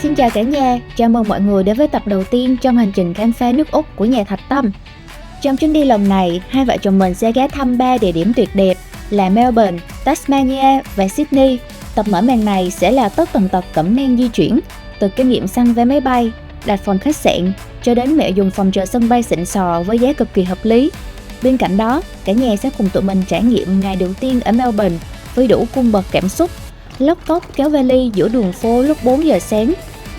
Xin chào cả nhà, chào mừng mọi người đến với tập đầu tiên trong hành trình khám phá nước Úc của nhà Thạch Tâm. Trong chuyến đi lần này, hai vợ chồng mình sẽ ghé thăm 3 địa điểm tuyệt đẹp là Melbourne, Tasmania và Sydney. Tập mở màn này sẽ là tất tần tật cẩm nang di chuyển, từ kinh nghiệm săn vé máy bay, đặt phòng khách sạn cho đến mẹo dùng phòng chờ sân bay xịn sò với giá cực kỳ hợp lý. Bên cạnh đó, cả nhà sẽ cùng tụi mình trải nghiệm ngày đầu tiên ở Melbourne với đủ cung bậc cảm xúc, lóc cóc kéo vali giữa đường phố lúc 4 giờ sáng,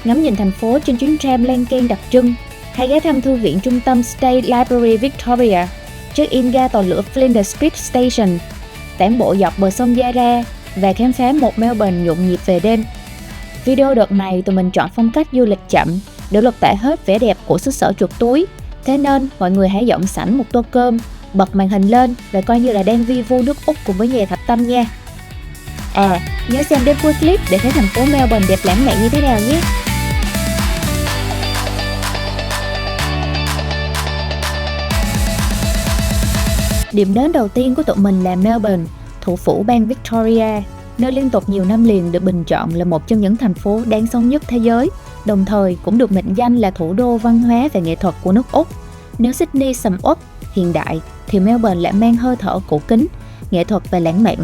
ngắm nhìn thành phố trên chuyến tram lan can đặc trưng, hay ghé thăm thư viện trung tâm State Library Victoria, check-in ga tàu lửa Flinders Street Station, tản bộ dọc bờ sông Yarra và khám phá một Melbourne nhộn nhịp về đêm. Video đợt này tụi mình chọn phong cách du lịch chậm để lột tả hết vẻ đẹp của xứ sở chuột túi. Thế nên mọi người hãy dọn sẵn một tô cơm, bật màn hình lên và coi như là đang vi vu nước Úc cùng với nhà Thạch Tâm nha. Nhớ xem đến cuối clip để thấy thành phố Melbourne đẹp lãng mạn như thế nào nhé. Điểm đến đầu tiên của tụi mình là Melbourne, thủ phủ bang Victoria, nơi liên tục nhiều năm liền được bình chọn là một trong những thành phố đáng sống nhất thế giới, đồng thời cũng được mệnh danh là thủ đô văn hóa và nghệ thuật của nước Úc. Nếu Sydney sầm uất, hiện đại, thì Melbourne lại mang hơi thở cổ kính, nghệ thuật và lãng mạn.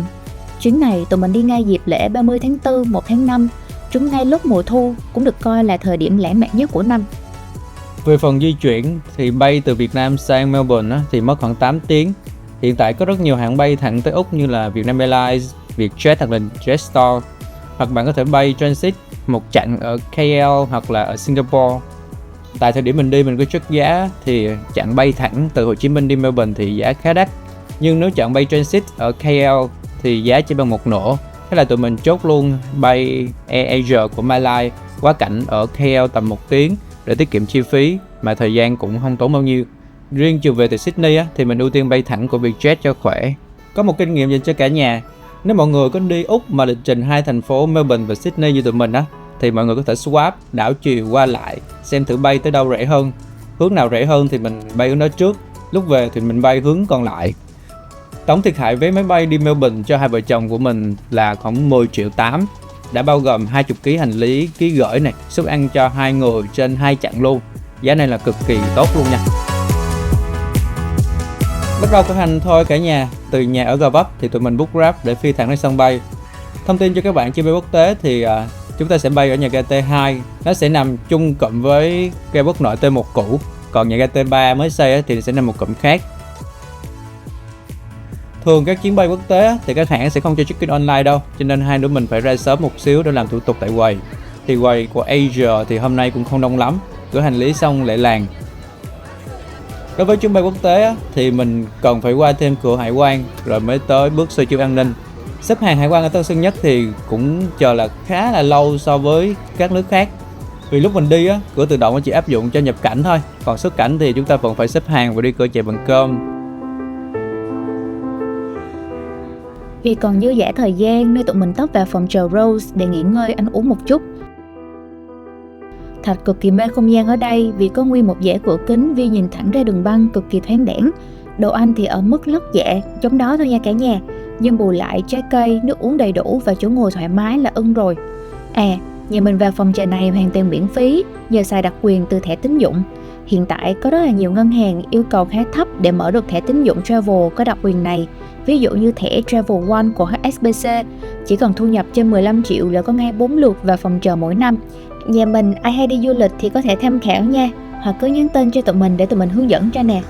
Chuyến này tụi mình đi ngay dịp lễ 30 tháng 4, 1 tháng 5, trúng ngay lúc mùa thu, cũng được coi là thời điểm lãng mạn nhất của năm. Về phần di chuyển thì bay từ Việt Nam sang Melbourne thì mất khoảng 8 tiếng. Hiện tại có rất nhiều hãng bay thẳng tới Úc như là Vietnam Airlines, Vietjet hoặc là Jetstar. Hoặc bạn có thể bay transit một chặng ở KL hoặc là ở Singapore. Tại thời điểm mình đi mình có check giá thì chặng bay thẳng từ Hồ Chí Minh đi Melbourne thì giá khá đắt. Nhưng nếu chặng bay transit ở KL thì giá chỉ bằng một nửa. Thế là tụi mình chốt luôn bay AirAsia của Malai quá cảnh ở KL tầm 1 tiếng để tiết kiệm chi phí mà thời gian cũng không tốn bao nhiêu. Riêng chiều về từ Sydney thì mình ưu tiên bay thẳng của Vietjet cho khỏe. Có một kinh nghiệm dành cho cả nhà. Nếu mọi người có đi Úc mà lịch trình hai thành phố Melbourne và Sydney như tụi mình thì mọi người có thể swap, đảo chiều qua lại, xem thử bay tới đâu rẻ hơn. Hướng nào rẻ hơn thì mình bay hướng đó trước, lúc về thì mình bay hướng còn lại. Tổng thiệt hại vé máy bay đi Melbourne cho hai vợ chồng của mình là khoảng 10,8 triệu, đã bao gồm 20 kg hành lý, ký gửi này, suất ăn cho 2 người trên 2 chặng luôn. Giá này là cực kỳ tốt luôn nha. Bắt đầu khởi hành thôi cả nhà. Từ nhà ở Gò Vấp thì tụi mình book Grab để phi thẳng đến sân bay. Thông tin cho các bạn chuyến bay quốc tế thì chúng ta sẽ bay ở nhà ga T2. Nó sẽ nằm chung cụm với ga quốc nội T1 cũ. Còn nhà ga T3 mới xây thì sẽ nằm một cụm khác. Thường các chuyến bay quốc tế thì các hãng sẽ không cho check-in online đâu, cho nên hai đứa mình phải ra sớm một xíu để làm thủ tục tại quầy. Thì quầy của Asia thì hôm nay cũng không đông lắm, gửi hành lý xong lại làng. Đối với chuyến bay quốc tế thì mình cần phải qua thêm cửa hải quan rồi mới tới bước soi chiếu an ninh. Xếp hàng hải quan ở Tân Sơn Nhất thì cũng chờ là khá là lâu so với các nước khác. Vì lúc mình đi cửa tự động chỉ áp dụng cho nhập cảnh thôi, còn xuất cảnh thì chúng ta vẫn phải xếp hàng và đi cửa chạy bằng cơm. Vì còn dư dả thời gian nên tụi mình tấp vào phòng chờ Rose để nghỉ ngơi ăn uống một chút. Thạch cực kỳ mê không gian ở đây vì có nguyên một dãy cửa kính vi nhìn thẳng ra đường băng cực kỳ thoáng đãng. Đồ ăn thì ở mức lót dạ, giống đó thôi nha cả nhà. Nhưng bù lại trái cây, nước uống đầy đủ và chỗ ngồi thoải mái là ưng rồi. Nhà mình vào phòng chờ này hoàn toàn miễn phí nhờ xài đặc quyền từ thẻ tín dụng. Hiện tại có rất là nhiều ngân hàng yêu cầu khá thấp để mở được thẻ tín dụng Travel có đặc quyền này. Ví dụ như thẻ Travel One của HSBC chỉ cần thu nhập trên 15 triệu là có ngay 4 lượt vào phòng chờ mỗi năm. Nhà mình ai hay đi du lịch thì có thể tham khảo nha, hoặc cứ nhắn tin cho tụi mình để tụi mình hướng dẫn cho nè.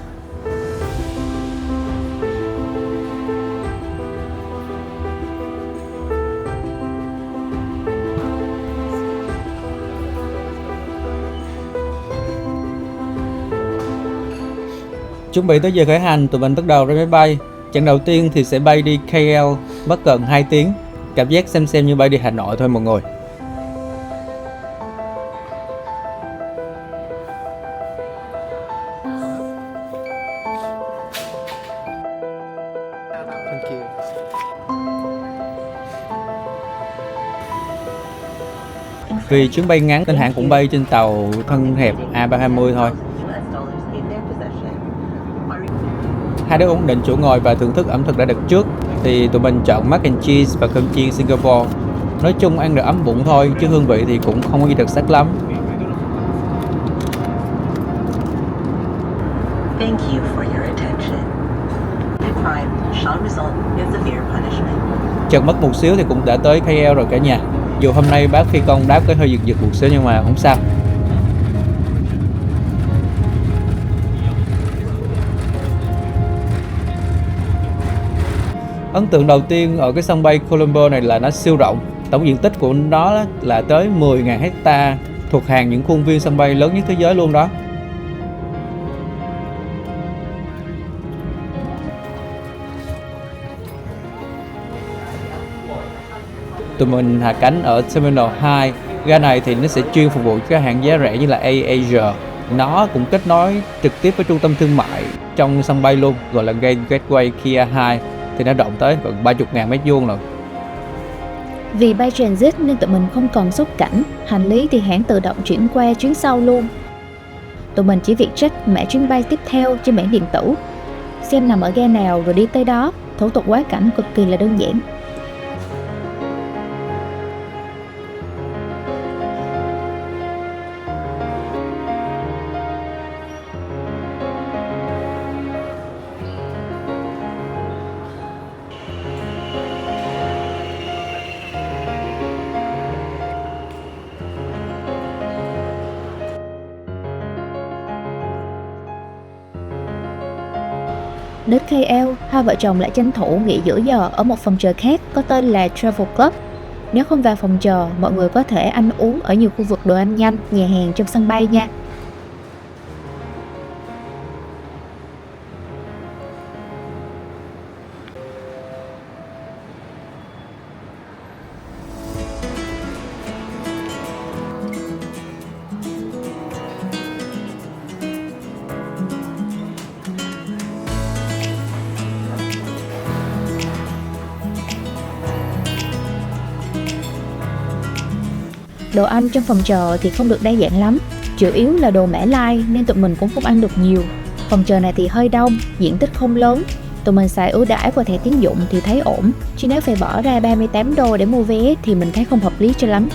Chuẩn bị tới giờ khởi hành, tụi mình bắt đầu ra máy bay. Chặng đầu tiên thì sẽ bay đi KL, mất gần 2 tiếng. Cảm giác xem như bay đi Hà Nội thôi mọi người. Vì chuyến bay ngắn nên hãng cũng bay trên tàu thân hẹp A320 thôi. Hai đứa ổn định chỗ ngồi và thưởng thức ẩm thực đã đặt trước thì tụi mình chọn mac and cheese và cơm chiên Singapore. Nói chung ăn được ấm bụng thôi, chứ hương vị thì cũng không có gì đặc sắc lắm. Thank you for your attention. The crime shall result in severe punishment. Chợt mất một xíu thì cũng đã tới KL rồi cả nhà. Dù hôm nay bác phi công đáp có hơi giật một xíu nhưng mà không sao. Ấn tượng đầu tiên ở cái sân bay Colombo này là nó siêu rộng. Tổng diện tích của nó là tới 10.000 hecta, thuộc hàng những khuôn viên sân bay lớn nhất thế giới luôn đó. Tụi mình hạ cánh ở Terminal 2. Ga này thì nó sẽ chuyên phục vụ các hãng giá rẻ như là AirAsia. Nó cũng kết nối trực tiếp với trung tâm thương mại trong sân bay luôn, gọi là Gateway Kia 2. Thì nó rộng tới gần 30.000 mét vuông rồi. Vì bay transit nên tụi mình không cần xuất cảnh, hành lý thì hãng tự động chuyển qua chuyến sau luôn. Tụi mình chỉ việc check mã chuyến bay tiếp theo trên bảng điện tử, xem nằm ở ga nào rồi đi tới đó, thủ tục quá cảnh cực kỳ là đơn giản. Đến KL, hai vợ chồng lại tranh thủ nghỉ giữa giờ ở một phòng chờ khác có tên là Travel Club. Nếu không vào phòng chờ, mọi người có thể ăn uống ở nhiều khu vực đồ ăn nhanh, nhà hàng trong sân bay nha. Đồ ăn trong phòng chờ thì không được đa dạng lắm, chủ yếu là đồ Mã Lai nên tụi mình cũng không ăn được nhiều. Phòng chờ này thì hơi đông, diện tích không lớn, tụi mình xài ưu đãi qua thẻ tín dụng thì thấy ổn, chứ nếu phải bỏ ra 38 đô để mua vé thì mình thấy không hợp lý cho lắm.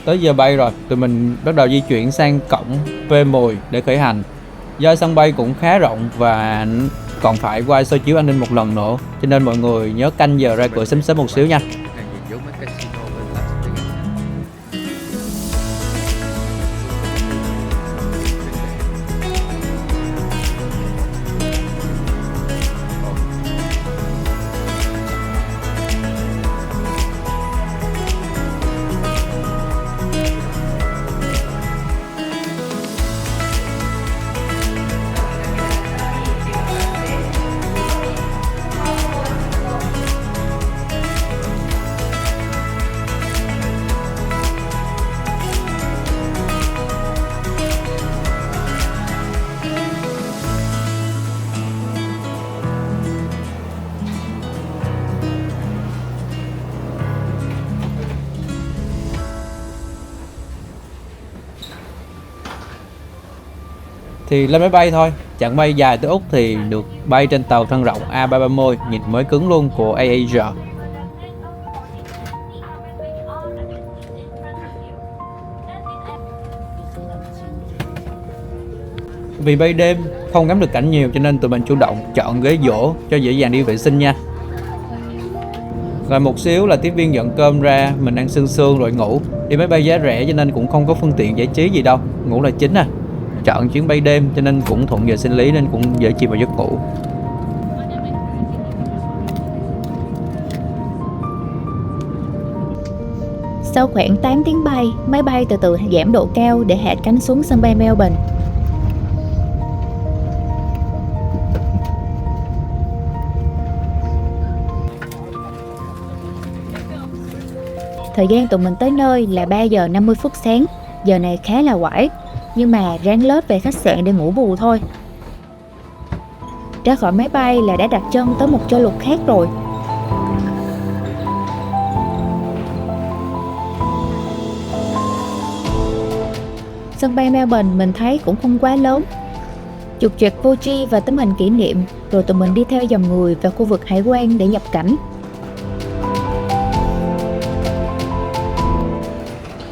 Tới giờ bay rồi, tụi mình bắt đầu di chuyển sang cổng P10 để khởi hành. Do sân bay cũng khá rộng và còn phải qua soi chiếu an ninh một lần nữa, cho nên mọi người nhớ canh giờ ra cửa sớm sớm một xíu nha. Thì lên máy bay thôi, chặng bay dài tới Úc thì được bay trên tàu thân rộng A330 nhìn mới cứng luôn của AirAsia. Vì bay đêm không ngắm được cảnh nhiều cho nên tụi mình chủ động chọn ghế dỗ cho dễ dàng đi vệ sinh nha. Rồi một xíu là tiếp viên dọn cơm ra, mình ăn sương sương rồi ngủ. Đi máy bay giá rẻ cho nên cũng không có phương tiện giải trí gì đâu, ngủ là chính à. Chọn chuyến bay đêm cho nên cũng thuận giờ sinh lý nên cũng dễ chìm vào giấc ngủ. Sau khoảng 8 tiếng bay, máy bay từ từ giảm độ cao để hạ cánh xuống sân bay Melbourne. Thời gian tụi mình tới nơi là 3 giờ 50 phút sáng, giờ này khá là quải, nhưng mà ráng lết về khách sạn để ngủ bù thôi. Ra khỏi máy bay là đã đặt chân tới một châu lục khác rồi. Sân bay Melbourne mình thấy cũng không quá lớn. Chụp choẹt Fuji và tấm hình kỷ niệm, rồi tụi mình đi theo dòng người vào khu vực hải quan để nhập cảnh.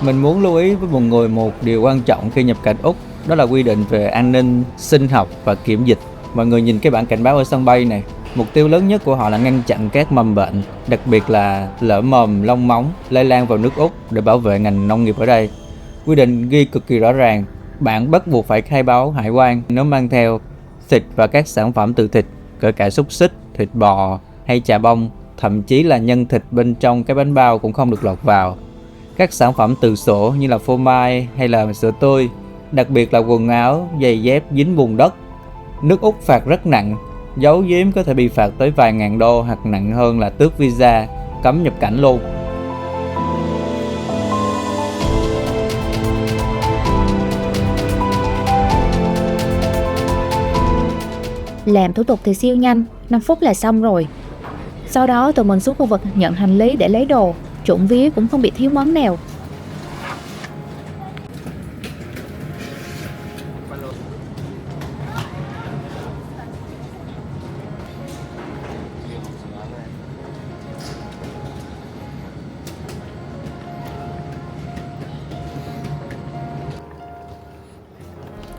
Mình muốn lưu ý với mọi người một điều quan trọng khi nhập cảnh Úc, đó là quy định về an ninh, sinh học và kiểm dịch. Mọi người nhìn cái bảng cảnh báo ở sân bay này, mục tiêu lớn nhất của họ là ngăn chặn các mầm bệnh, đặc biệt là lở mồm, lông móng lây lan vào nước Úc để bảo vệ ngành nông nghiệp ở đây. Quy định ghi cực kỳ rõ ràng, bạn bắt buộc phải khai báo hải quan nếu mang theo thịt và các sản phẩm từ thịt, kể cả xúc xích, thịt bò hay chà bông, thậm chí là nhân thịt bên trong cái bánh bao cũng không được lọt vào. Các sản phẩm từ sổ như là phô mai hay là sữa tươi, đặc biệt là quần áo, giày dép dính bùn đất. Nước Úc phạt rất nặng, giấu giếm có thể bị phạt tới vài ngàn đô hoặc nặng hơn là tước visa, cấm nhập cảnh luôn. Làm thủ tục thì siêu nhanh, 5 phút là xong rồi. Sau đó tụi mình xuống khu vực nhận hành lý để lấy đồ, trộm vía cũng không bị thiếu món nào.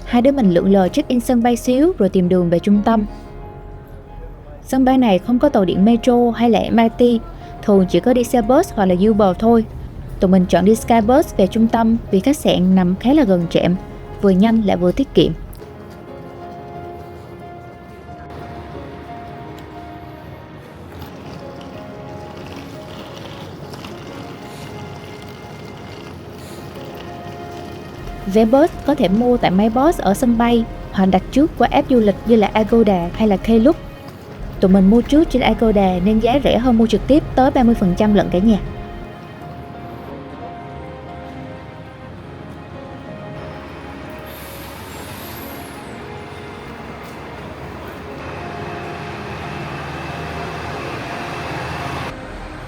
Hai đứa mình lượn lờ check-in sân bay xíu rồi tìm đường về trung tâm. Sân bay này không có tàu điện metro hay là MRT, thường chỉ có đi xe bus hoặc là Uber thôi. Tụi mình chọn đi Skybus về trung tâm vì khách sạn nằm khá là gần trạm, vừa nhanh lại vừa tiết kiệm. Vé bus có thể mua tại máy bus ở sân bay hoặc đặt trước qua app du lịch như là Agoda hay là Klook. Tụi mình mua trước trên Agoda nên giá rẻ hơn mua trực tiếp tới 30% lận cả nhà.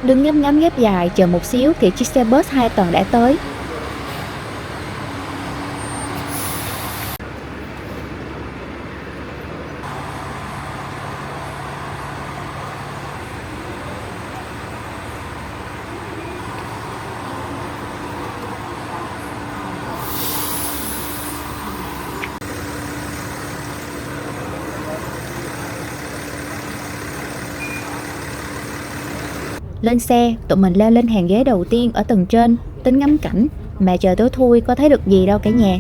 Đứng ngắm ngắm ghép dài chờ một xíu thì chiếc xe bus 2 tầng đã tới. Lên xe, tụi mình leo lên hàng ghế đầu tiên ở tầng trên, tính ngắm cảnh, mà trời tối thui có thấy được gì đâu cả nhà.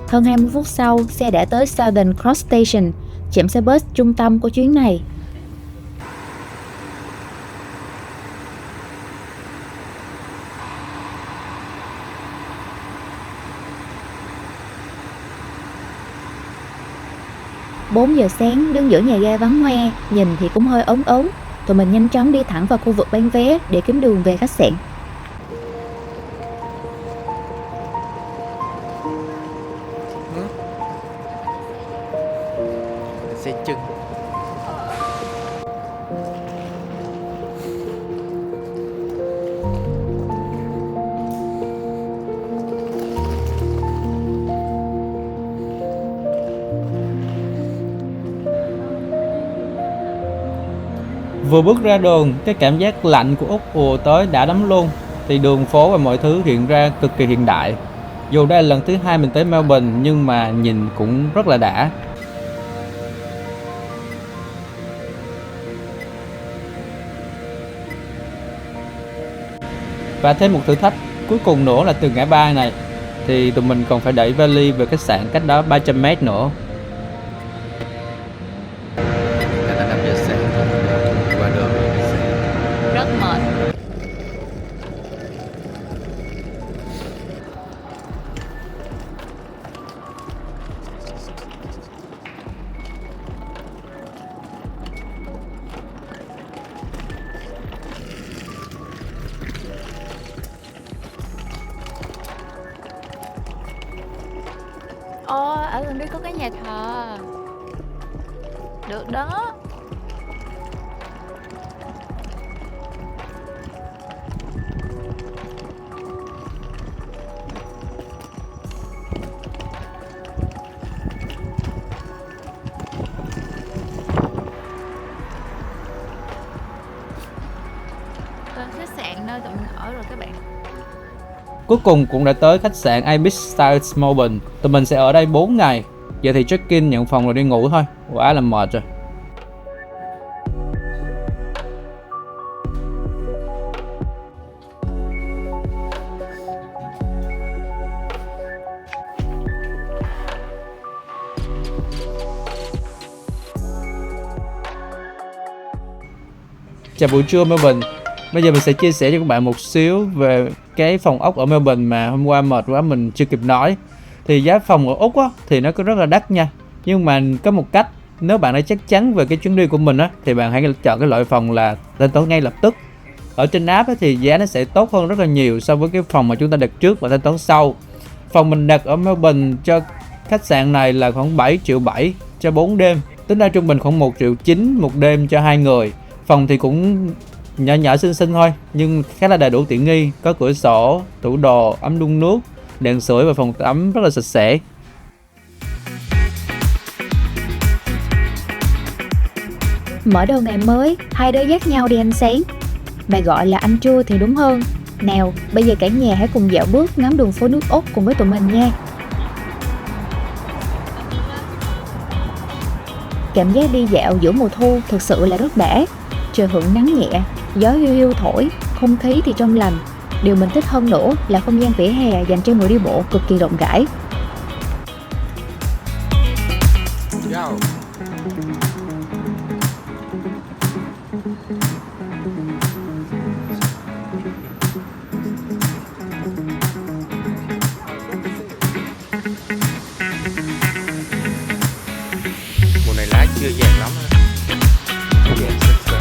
Hơn 20 phút sau, xe đã tới Southern Cross Station, trạm xe bus trung tâm của chuyến này. Bốn giờ sáng, đứng giữa nhà ga vắng hoe, nhìn thì cũng hơi ốm ốm. Tụi mình nhanh chóng đi thẳng vào khu vực bán vé để kiếm đường về khách sạn. Xe chân. Vừa bước ra đường, cái cảm giác lạnh của Úc ùa tới đã lắm luôn. Thì đường phố và mọi thứ hiện ra cực kỳ hiện đại. Dù đây là lần thứ 2 mình tới Melbourne nhưng mà nhìn cũng rất là đã. Và thêm một thử thách cuối cùng nữa là từ ngã ba này thì tụi mình còn phải đẩy vali về khách sạn cách đó 300m nữa. Là 5 giờ sáng qua đường về khách sạn. Rất mệt. Ở gần đây có cái nhà thờ. Được đó. Tên khách sạn nơi tụi mình ở rồi các bạn. Cuối cùng cũng đã tới khách sạn Ibis Styles Melbourne. Tụi mình sẽ ở đây 4 ngày. Giờ thì check-in, nhận phòng rồi đi ngủ thôi. Quá là mệt rồi. Chào buổi trưa Melbourne. Bây giờ mình sẽ chia sẻ cho các bạn một xíu về cái phòng ốc ở Melbourne mà hôm qua mệt quá mình chưa kịp nói. Thì giá phòng ở Úc á, thì nó có rất là đắt nha. Nhưng mà có một cách, nếu bạn đã chắc chắn về cái chuyến đi của mình á, thì bạn hãy chọn cái loại phòng là thanh toán ngay lập tức. Ở trên app á, thì giá nó sẽ tốt hơn rất là nhiều so với cái phòng mà chúng ta đặt trước và thanh toán sau. Phòng mình đặt ở Melbourne cho khách sạn này là khoảng 7,7 triệu cho 4 đêm. Tính ra trung bình khoảng 1,9 triệu một đêm cho 2 người. Phòng thì cũng nhỏ nhỏ xinh xinh thôi, nhưng khá là đầy đủ tiện nghi, có cửa sổ, tủ đồ, ấm đun nước, đèn sưởi và phòng tắm rất là sạch sẽ. Mở đầu ngày mới, hai đứa dắt nhau đi ăn sáng. Bà gọi là ăn trưa thì đúng hơn. Nào, bây giờ cả nhà hãy cùng dạo bước ngắm đường phố nước Úc cùng với tụi mình nha. Cảm giác đi dạo giữa mùa thu thực sự là rất đã. Trời hưởng nắng nhẹ, gió hiu hiu thổi, không khí thì trong lành. Điều mình thích hơn nữa là không gian vỉa hè dành cho người đi bộ cực kỳ rộng rãi. Mùa này lá chưa vàng lắm á. Vàng sơ sơ.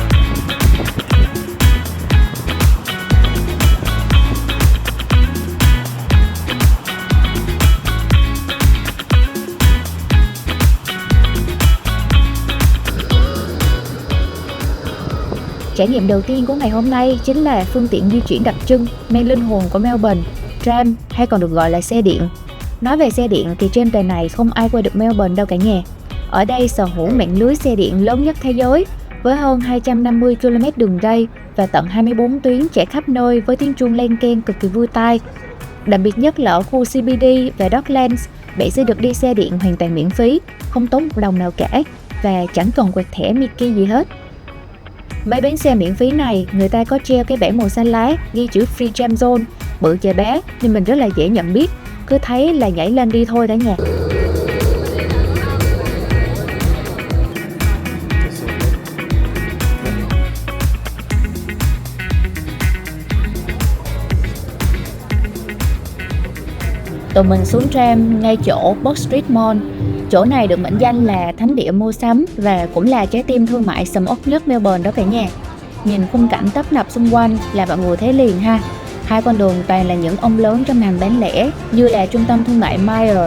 Trải nghiệm đầu tiên của ngày hôm nay chính là phương tiện di chuyển đặc trưng, mang linh hồn của Melbourne, tram hay còn được gọi là xe điện. Nói về xe điện thì trên đời này không ai qua được Melbourne đâu cả nhà. Ở đây sở hữu mạng lưới xe điện lớn nhất thế giới, với hơn 250 km đường ray và tận 24 tuyến chạy khắp nơi với tiếng chuông len keng cực kỳ vui tai. Đặc biệt nhất là ở khu CBD và Docklands, bạn sẽ được đi xe điện hoàn toàn miễn phí, không tốn một đồng nào cả và chẳng cần quẹt thẻ Mickey gì hết. Mấy bến xe miễn phí này, người ta có treo cái bảng màu xanh lá ghi chữ Free Jam Zone, bự chà bá nên mình rất là dễ nhận biết, cứ thấy là nhảy lên đi thôi cả nhà. Tụi mình xuống tram ngay chỗ Box Street Mall. Chỗ này được mệnh danh là thánh địa mua sắm và cũng là trái tim thương mại sầm uất nhất Melbourne đó cả nhà. Nhìn khung cảnh tấp nập xung quanh là mọi người thấy liền ha. Hai con đường toàn là những ông lớn trong ngành bán lẻ như là trung tâm thương mại Myer,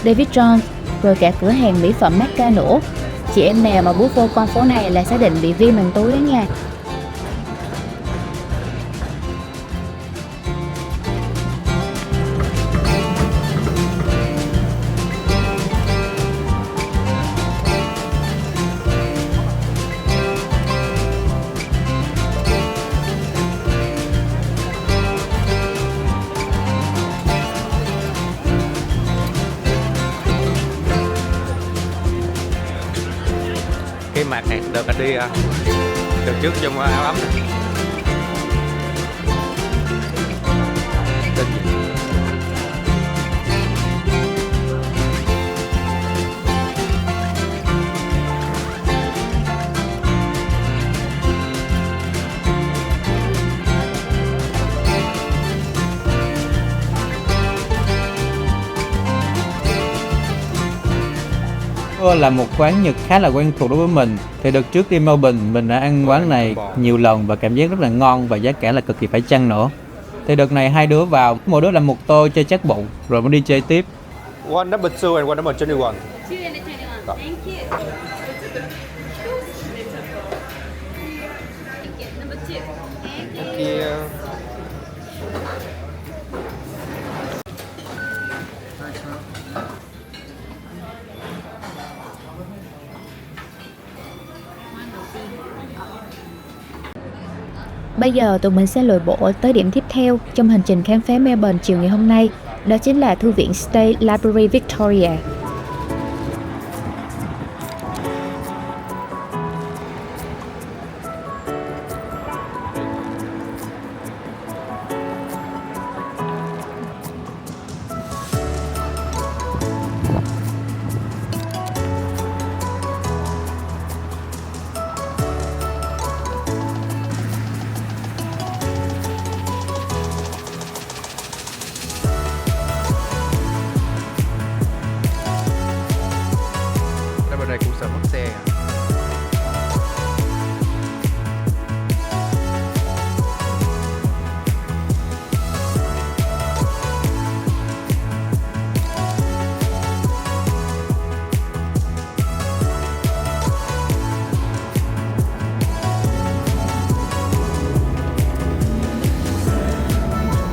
David Jones, rồi cả cửa hàng mỹ phẩm Mecca nữa. Chị em nào mà bước vô con phố này là xác định bị viêm màng túi đó nha. Cái mặt này được anh đi được trước trong áo ấm này. Tên gì? Là một quán Nhật khá là quen thuộc đối với mình. Thì đợt trước đi Melbourne mình đã ăn quán này nhiều lần và cảm giác rất là ngon và giá cả là cực kỳ phải chăng nữa. Thì đợt này hai đứa vào, mỗi đứa làm một tô chơi chắc bụng rồi mới đi chơi tiếp. One number 2 and one number 21. 2 and a 21. Thank you. Thank you. Number 2. Thank you. Thank you. Bây giờ tụi mình sẽ lội bộ tới điểm tiếp theo trong hành trình khám phá Melbourne chiều ngày hôm nay, đó chính là Thư viện State Library Victoria. Đây bên này cũng sợ mất xe à.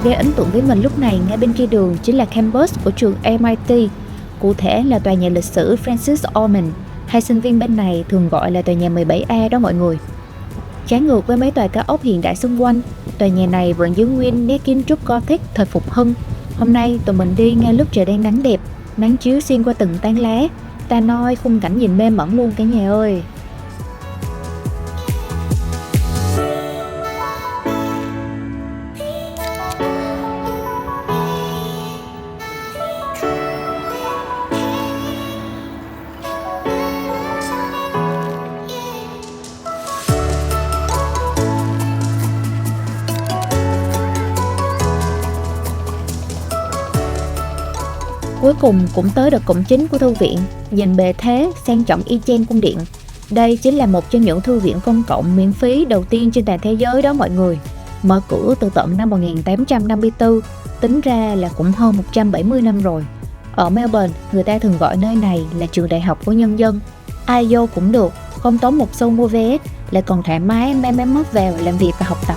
Gây ấn tượng với mình lúc này ngay bên kia đường chính là campus của trường MIT, cụ thể là tòa nhà lịch sử Francis Ormond, hay sinh viên bên này thường gọi là tòa nhà 17A đó mọi người. Trái ngược với mấy tòa cao ốc hiện đại xung quanh, tòa nhà này vẫn giữ nguyên nét kiến trúc Gothic thời Phục Hưng. Hôm nay tụi mình đi ngay lúc trời đang nắng đẹp, nắng chiếu xuyên qua từng tán lá, ta nói khung cảnh nhìn mê mẩn luôn cả nhà ơi. Cuối cùng cũng tới được cổng chính của thư viện, nhìn bề thế sang trọng y chang cung điện. Đây chính là một trong những thư viện công cộng miễn phí đầu tiên trên toàn thế giới đó mọi người. Mở cửa từ tận năm 1854, tính ra là cũng hơn 170 năm rồi. Ở Melbourne, người ta thường gọi nơi này là trường đại học của nhân dân. Ai vô cũng được, không tốn một xu mua vé, lại còn thoải mái mang móc vào làm việc và học tập.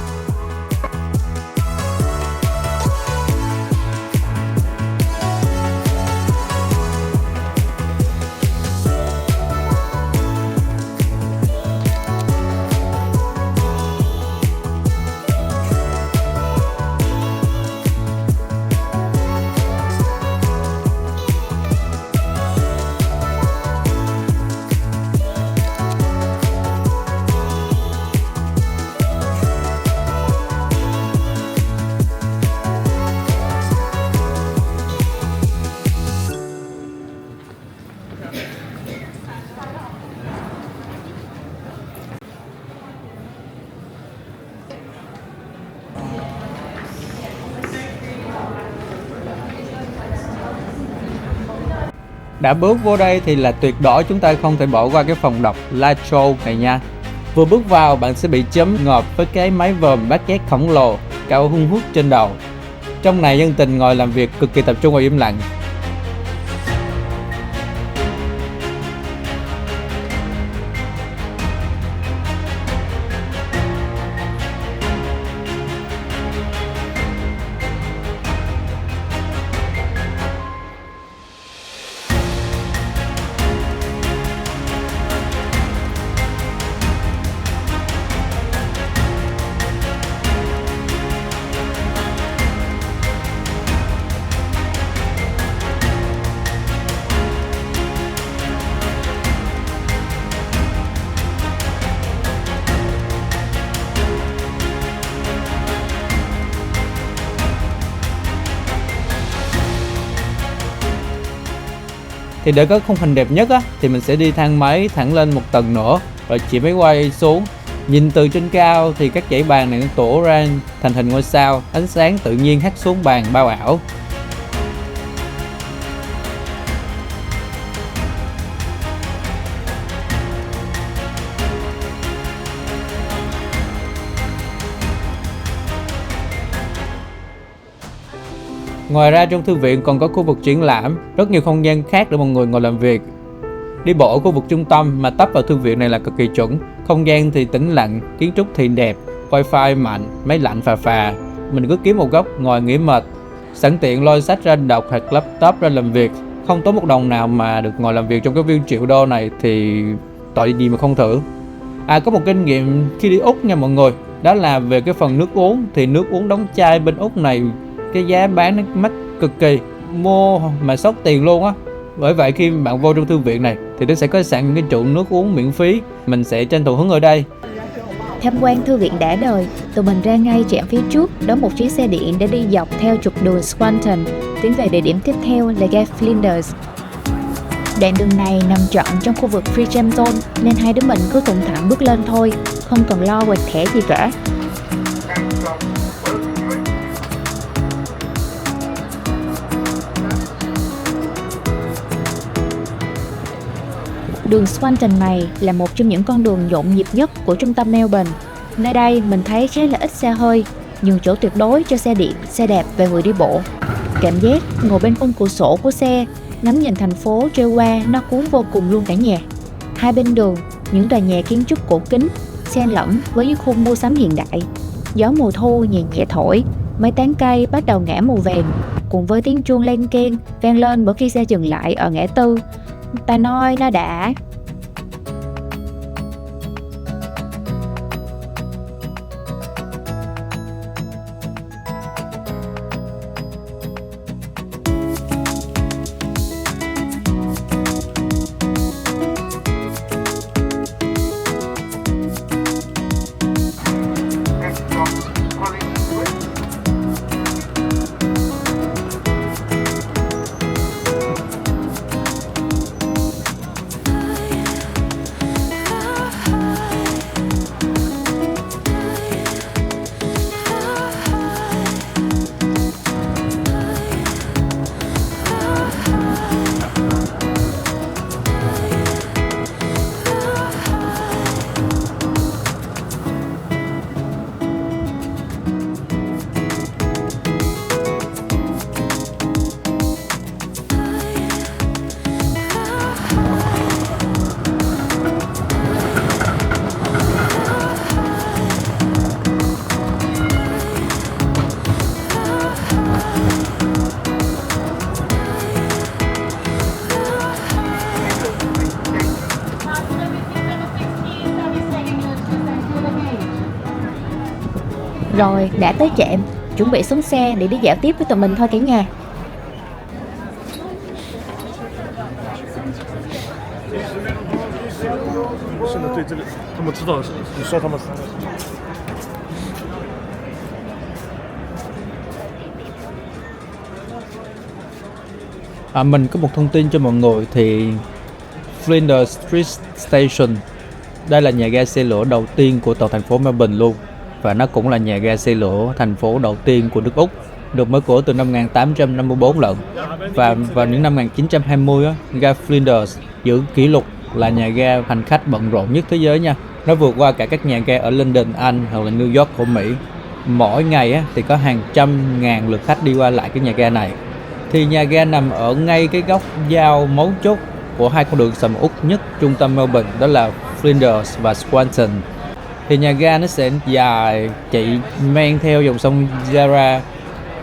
Đã bước vô đây thì là tuyệt đối chúng ta không thể bỏ qua cái phòng đọc La Trobe này nha. Vừa bước vào bạn sẽ bị chấm ngợp với cái máy vòm bát giác khổng lồ cao hun hút trên đầu. Trong này dân tình ngồi làm việc cực kỳ tập trung và im lặng. Thì để có khung hình đẹp nhất á, thì mình sẽ đi thang máy thẳng lên một tầng nữa, rồi chỉ máy quay xuống. Nhìn từ trên cao thì các dãy bàn này nó tổ ra thành hình ngôi sao, ánh sáng tự nhiên hắt xuống bàn bao ảo. Ngoài ra trong thư viện còn có khu vực triển lãm, rất nhiều không gian khác để mọi người ngồi làm việc. Đi bộ ở khu vực trung tâm mà tấp vào thư viện này là cực kỳ chuẩn. Không gian thì tĩnh lặng, kiến trúc thì đẹp, wifi mạnh, máy lạnh phà phà. Mình cứ kiếm một góc ngồi nghỉ mệt, sẵn tiện lôi sách ra đọc hoặc laptop ra làm việc. Không tốn một đồng nào mà được ngồi làm việc trong cái view triệu đô này thì tội gì mà không thử. Có một kinh nghiệm khi đi Úc nha mọi người, đó là về cái phần nước uống. Thì nước uống đóng chai bên Úc này cái giá bán nó mắc cực kỳ, mua mà sót tiền luôn á. Bởi vậy khi bạn vô trong thư viện này thì nó sẽ có sẵn những cái trụ nước uống miễn phí. Mình sẽ tranh thủ hứng ở đây. Tham quan thư viện đã đời, tụi mình ra ngay trạm phía trước đón một chiếc xe điện để đi dọc theo trục đường Swanton tiến về địa điểm tiếp theo là ga Flinders. Đoạn đường này nằm trọn trong khu vực Free Jam Zone nên hai đứa mình cứ thủng thẳng bước lên thôi, không cần lo quẹt thẻ gì cả. Đường Swanton này là một trong những con đường nhộn nhịp nhất của trung tâm Melbourne. Nơi đây mình thấy khá là ít xe hơi, nhường chỗ tuyệt đối cho xe điện, xe đạp và người đi bộ. Cảm giác ngồi bên khung cửa sổ của xe, ngắm nhìn thành phố trôi qua nó cuốn vô cùng luôn cả nhà. Hai bên đường, những tòa nhà kiến trúc cổ kính, xen lẫn với những khu mua sắm hiện đại. Gió mùa thu nhẹ nhẹ thổi, mấy tán cây bắt đầu ngả màu vàng, cùng với tiếng chuông len keng vang lên mỗi khi xe dừng lại ở ngã tư. Ta nói nó đã. Rồi đã tới trạm, chuẩn bị xuống xe để đi dạo tiếp với tụi mình thôi cả nhà. Mình có một thông tin cho mọi người thì Flinders Street Station, đây là nhà ga xe lửa đầu tiên của toàn thành phố Melbourne luôn. Và nó cũng là nhà ga xe lửa thành phố đầu tiên của nước Úc, được mở cửa từ năm 1854 lận. Và vào những năm 1920 ga Flinders giữ kỷ lục là nhà ga hành khách bận rộn nhất thế giới nha. Nó vượt qua cả các nhà ga ở London, Anh hoặc là New York của Mỹ. Mỗi ngày thì có hàng trăm ngàn lượt khách đi qua lại cái nhà ga này. Thì nhà ga nằm ở ngay cái góc giao mấu chốt của hai con đường sầm uất nhất trung tâm Melbourne, đó là Flinders và Swanton. Thì nhà ga nó sẽ dài chạy men theo dòng sông Yarra.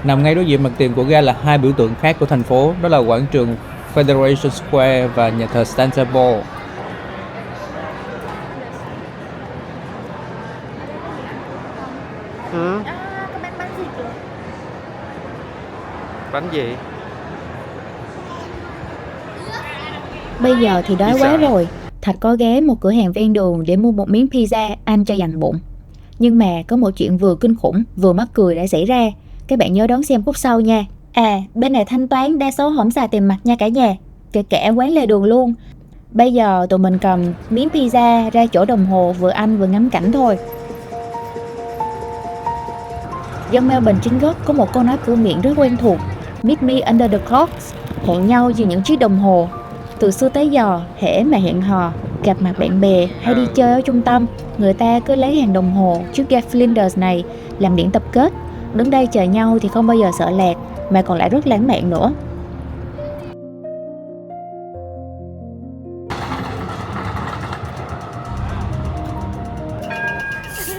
Nằm ngay đối diện mặt tiền của ga là hai biểu tượng khác của thành phố, đó là quảng trường Federation Square và nhà thờ Santa Paul. Bánh gì? Bây giờ thì đói quá rồi. Thạch có ghé một cửa hàng ven đường để mua một miếng pizza ăn cho dành bụng. Nhưng mà có một chuyện vừa kinh khủng vừa mắc cười đã xảy ra. Các bạn nhớ đón xem phút sau nha. Bên này thanh toán đa số không xài tiền mặt nha cả nhà, kể cả quán lề đường luôn. Bây giờ tụi mình cầm miếng pizza ra chỗ đồng hồ vừa ăn vừa ngắm cảnh thôi. Dân Melbourne chính gốc có một câu nói cửa miệng rất quen thuộc: Meet me under the clocks, hẹn nhau dưới những chiếc đồng hồ. Từ xưa tới giờ, hễ mà hẹn hò, gặp mặt bạn bè hay đi chơi ở trung tâm, người ta cứ lấy hàng đồng hồ trước ga Flinders này làm điểm tập kết. Đứng đây chờ nhau thì không bao giờ sợ lạc, mà còn lại rất lãng mạn nữa.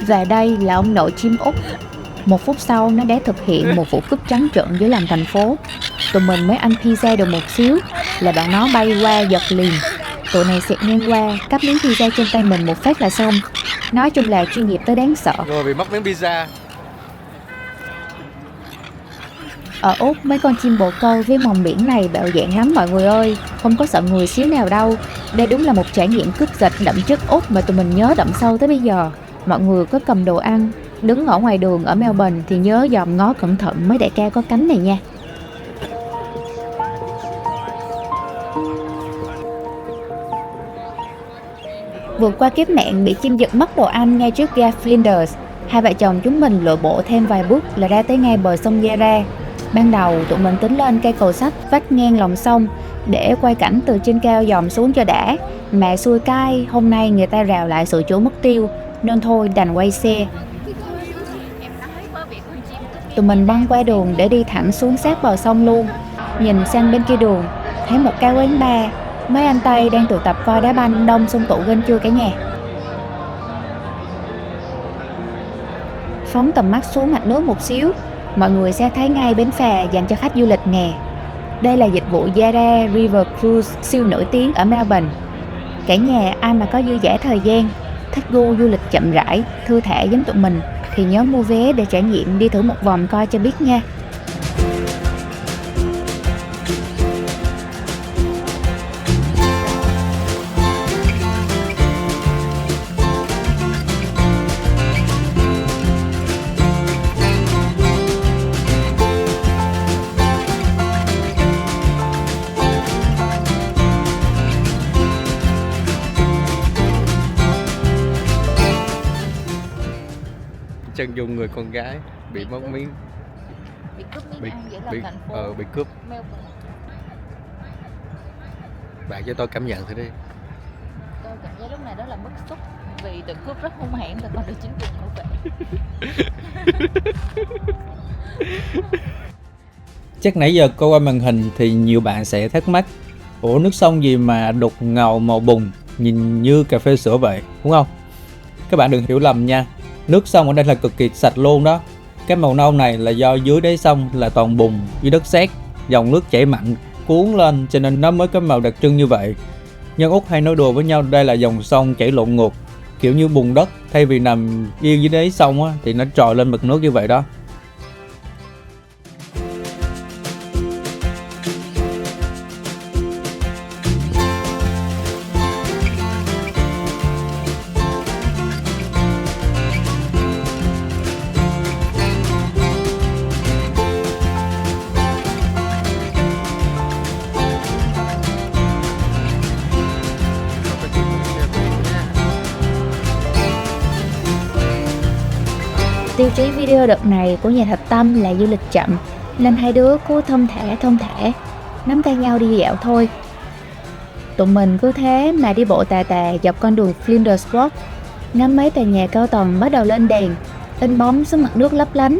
Và đây là ông nội chim Úc. Một phút sau nó đã thực hiện một vụ cướp trắng trợn dưới lòng thành phố. Tụi mình mới ăn pizza được một xíu là bạn nó bay qua giật liền. Tụi này xẹt ngang qua, cắp miếng pizza trên tay mình một phát là xong. Nói chung là chuyên nghiệp tới đáng sợ. Rồi bị mất miếng pizza. Ở Úc, mấy con chim bồ câu với mòng biển này bạo dạn lắm mọi người ơi. Không có sợ người xíu nào đâu. Đây đúng là một trải nghiệm cướp giật đậm chất Úc mà tụi mình nhớ đậm sâu tới bây giờ. Mọi người có cầm đồ ăn, đứng ở ngoài đường ở Melbourne thì nhớ dòm ngó cẩn thận mấy đại ca có cánh này nha. Vượt qua kiếp nạn bị chim giật mất đồ ăn ngay trước ga Flinders, hai vợ chồng chúng mình lội bộ thêm vài bước là ra tới ngay bờ sông Yarra. Ban đầu tụi mình tính lên cây cầu sắt vách ngang lòng sông để quay cảnh từ trên cao dòm xuống cho đã, mà xui cay hôm nay người ta rào lại sửa chữa mất tiêu nên thôi đành quay xe. Tụi mình băng qua đường để đi thẳng xuống sát bờ sông luôn. Nhìn sang bên kia đường thấy một cái quán bar, mấy anh Tây đang tụ tập coi đá banh đông xung tụ bên chưa cả nhà. Phóng tầm mắt xuống mặt nước một xíu, mọi người sẽ thấy ngay bến phà dành cho khách du lịch nè. Đây là dịch vụ Yarra River Cruise siêu nổi tiếng ở Melbourne. Cả nhà ai mà có dư dả thời gian, thích gu du lịch chậm rãi, thư thả giống tụi mình thì nhớ mua vé để trải nghiệm đi thử một vòng coi cho biết nha. Chân dung người con gái bị mất miếng, Bị cướp miếng bị ăn giữa bị lòng thành phố bị cướp. Melbourne. Bạn cho tôi cảm nhận thử đi. Tôi cảm giác lúc này rất là bức xúc vì tụi cướp rất hung hãn và còn được chính quyền bảo vệ. Chắc nãy giờ coi qua màn hình thì nhiều bạn sẽ thắc mắc, ủa nước sông gì mà đục ngầu màu bùn, nhìn như cà phê sữa vậy, đúng không? Các bạn đừng hiểu lầm nha, nước sông ở đây là cực kỳ sạch luôn đó. Cái màu nâu này là do dưới đáy sông là toàn bùn với đất sét, dòng nước chảy mạnh cuốn lên cho nên nó mới có màu đặc trưng như vậy. Nhân Úc hay nói đùa với nhau đây là dòng sông chảy lộn ngược, kiểu như bùn đất thay vì nằm yên dưới đáy sông á, thì nó trồi lên mực nước như vậy đó. Tiêu chí video đợt này của nhà Thạch Tâm là du lịch chậm, nên hai đứa cứ thong thả, nắm tay nhau đi dạo thôi. Tụi mình cứ thế mà đi bộ tà tà dọc con đường Flinders Walk, ngắm mấy tòa nhà cao tầng bắt đầu lên đèn, in bóng xuống mặt nước lấp lánh.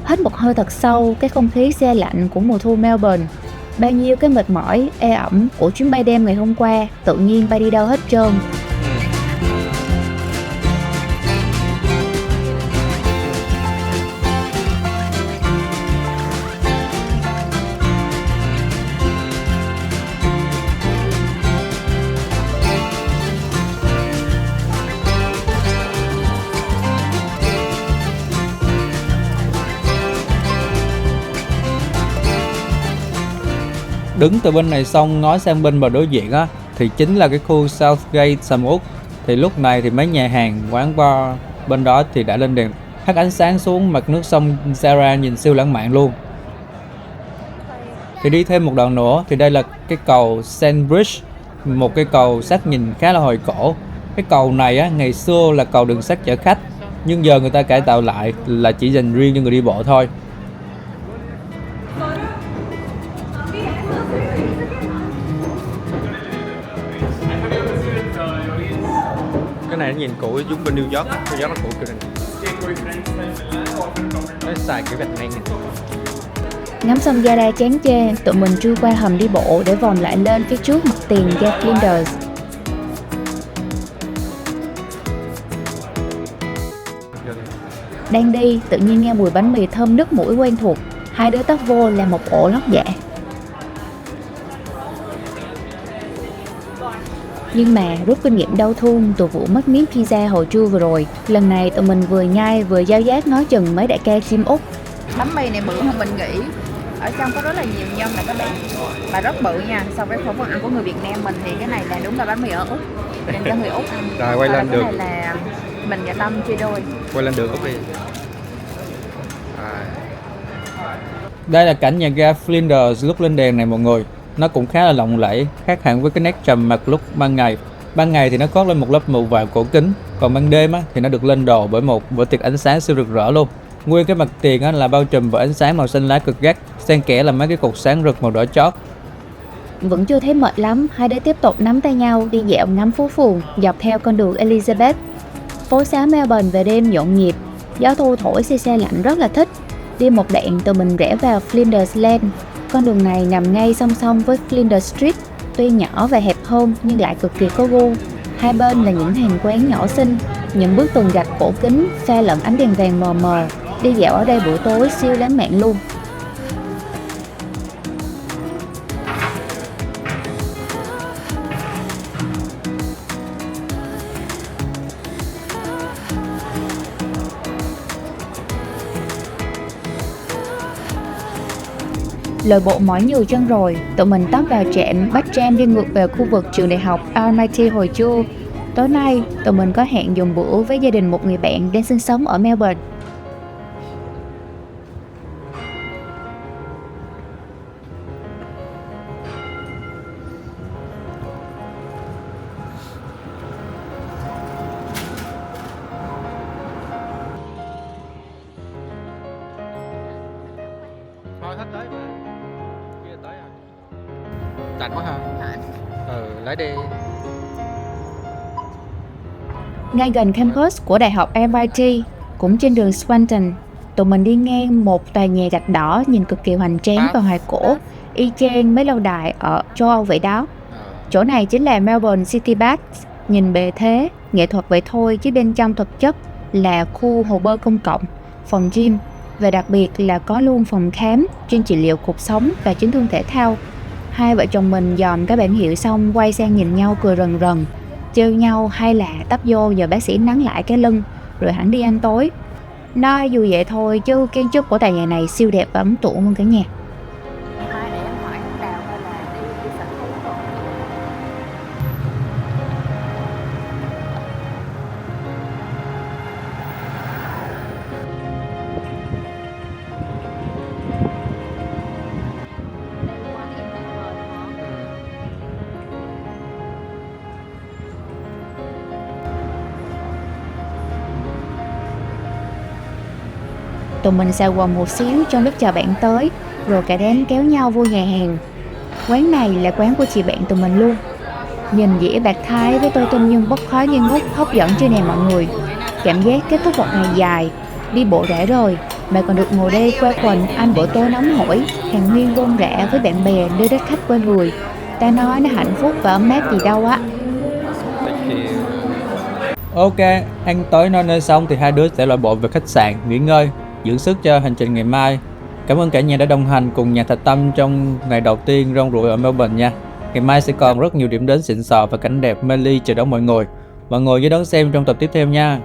Hít một hơi thật sâu cái không khí se lạnh của mùa thu Melbourne. Bao nhiêu cái mệt mỏi, ê ẩm của chuyến bay đêm ngày hôm qua tự nhiên bay đi đâu hết trơn. Đứng từ bên này xong ngó sang bên bờ đối diện á thì chính là cái khu Southgate Sầm Úc. Thì lúc này thì mấy nhà hàng, quán bar bên đó thì đã lên đèn hắt ánh sáng xuống mặt nước sông Yarra nhìn siêu lãng mạn luôn. Thì đi thêm một đoạn nữa thì đây là cái cầu Sand Bridge, một cái cầu sắt nhìn khá là hồi cổ. Cái cầu này á ngày xưa là cầu đường sắt chở khách, nhưng giờ người ta cải tạo lại là chỉ dành riêng cho người đi bộ thôi. Cái này nó nhìn cũ giống bên New York nó cũ kiểu này. Nó xài kiểu gạch ngang này. Ngắm xong Zara chán chê, tụi mình chui qua hầm đi bộ để vòng lại lên phía trước mặt tiền ga Flinders. Đang đi, tự nhiên nghe mùi bánh mì thơm nức mũi quen thuộc. Hai đứa tấp vô là một ổ lót dạ. Nhưng mà rút kinh nghiệm đau thương từ vụ mất miếng pizza hồi trưa vừa rồi. Lần này tụi mình vừa nhai vừa giao giác nói chừng mấy đại ca chim Úc. Bánh mì này bự hơn mình nghĩ. Ở trong có rất là nhiều nhân nè các bạn. Và rất bự nha. So với khẩu phần ăn của người Việt Nam mình thì cái này là đúng là bánh mì ở Úc, dành cho người Úc ăn. Rồi quay lên cái được. này là mình và Tâm chia đôi. Quay lên đường Úc đi. Đây là cảnh nhà ga Flinders lúc lên đèn này mọi người. Nó cũng khá là lộng lẫy, khác hẳn với cái nét trầm mặc lúc ban ngày. Ban ngày thì nó khoác lên một lớp mù vàng cổ kính, còn ban đêm á, thì nó được lên đồ bởi một bữa tiệc ánh sáng siêu rực rỡ luôn. Nguyên cái mặt tiền á, là bao trùm bởi ánh sáng màu xanh lá cực gắt, xen kẽ là mấy cái cột sáng rực màu đỏ chót. Vẫn chưa thấy mệt lắm, hai đứa tiếp tục nắm tay nhau đi dạo ngắm phố phường dọc theo con đường Elizabeth. Phố xá Melbourne về đêm nhộn nhịp, gió thu thổi se lạnh rất là thích. Đi một đoạn tụi mình rẽ vào Flinders Lane. Con đường này nằm ngay song song với Flinders Street, tuy nhỏ và hẹp hơn nhưng lại cực kỳ có gu. Hai bên là những hàng quán nhỏ xinh, những bức tường gạch cổ kính pha lẫn ánh đèn vàng mờ mờ. Đi dạo ở đây buổi tối siêu lãng mạn luôn. Lội bộ mỏi nhiều chân rồi, tụi mình tấp vào trạm bắt tram đi ngược về khu vực trường đại học RMIT hồi trưa. Tối nay, tụi mình có hẹn dùng bữa với gia đình một người bạn đang sinh sống ở Melbourne. Thôi hết tới mà. Kia tới rồi. Lạnh quá ha. Lấy đi. Ngay gần campus của đại học MIT, cũng trên đường Swanton, tụi mình đi ngang một tòa nhà gạch đỏ nhìn cực kỳ hoành tráng và hoài cổ, y chang mấy lâu đài ở châu Âu vậy đó. Chỗ này chính là Melbourne City Baths. Nhìn bề thế, nghệ thuật vậy thôi chứ bên trong thực chất là khu hồ bơi công cộng, phòng gym và đặc biệt là có luôn phòng khám chuyên trị liệu cuộc sống và chấn thương thể thao. Hai vợ chồng mình dòm cái bảng hiệu xong quay sang nhìn nhau cười rần rần, trêu nhau hay là tấp vô giờ bác sĩ nắn lại cái lưng rồi hẳn đi ăn tối. Nói dù vậy thôi chứ kiến trúc của tòa nhà này siêu đẹp và ấn tượng luôn cả nhà. Hai để em hỏi Đào hay là đi sở thú. Tụi mình xà quần một xíu trong lúc chờ bạn tới, rồi cả đám kéo nhau vô nhà hàng. Quán này là quán của chị bạn tụi mình luôn. Nhìn dĩa bạc thái với tô tôm nhân bốc khói nghi ngút hấp dẫn chưa nè mọi người. Cảm giác kết thúc một ngày dài, đi bộ rã rời mà còn được ngồi đây qua quần ăn bữa tối nóng hổi, hàng huyên rôm rã với bạn bè nơi đất khách quê người. Ta nói nó hạnh phúc và ấm áp gì đâu á. Ok, ăn tối no nê xong thì hai đứa sẽ loại bộ về khách sạn, nghỉ ngơi, dưỡng sức cho hành trình ngày mai. Cảm ơn cả nhà đã đồng hành cùng nhà Thạch Tâm trong ngày đầu tiên rong ruổi ở Melbourne nha. Ngày mai sẽ còn rất nhiều điểm đến xịn sò và cảnh đẹp mê ly chờ đón mọi người. Mọi người nhớ đón xem trong tập tiếp theo nha.